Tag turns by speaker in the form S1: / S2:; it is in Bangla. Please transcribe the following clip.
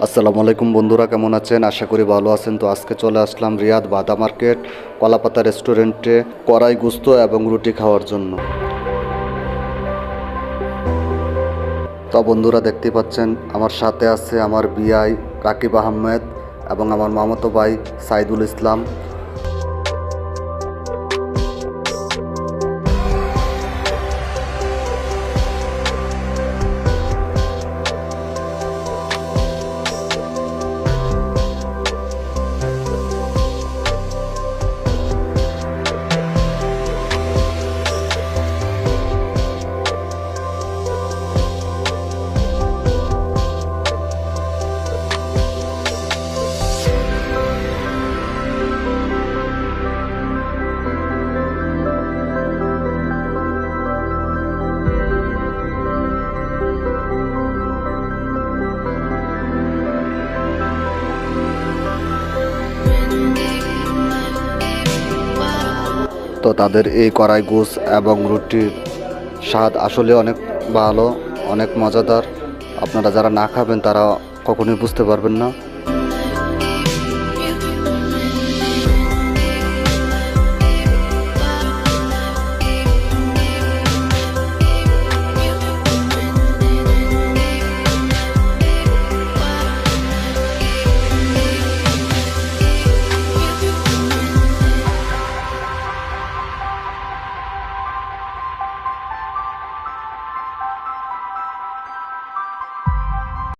S1: আসসালামু আলাইকুম বন্ধুরা, কেমন আছেন? আশা করি ভালো আছেন। তো আজকে চলে আসলাম রিয়াদ বাদা মার্কেট কলাপাতা রেস্টুরেন্টে কড়াই গুস্ত এবং রুটি খাওয়ার জন্য। তো বন্ধুরা, দেখতে পাচ্ছেন আমার সাথে আছে আমার বিআই রাকিব আহমেদ এবং আমার মামাতো ভাই সাইদুল ইসলাম। তো তাদের এই কড়াই গোস এবং রুটির স্বাদ আসলে অনেক ভালো, অনেক মজাদার। আপনারা যারা না খাবেন তারা কখনোই বুঝতে পারবেন না।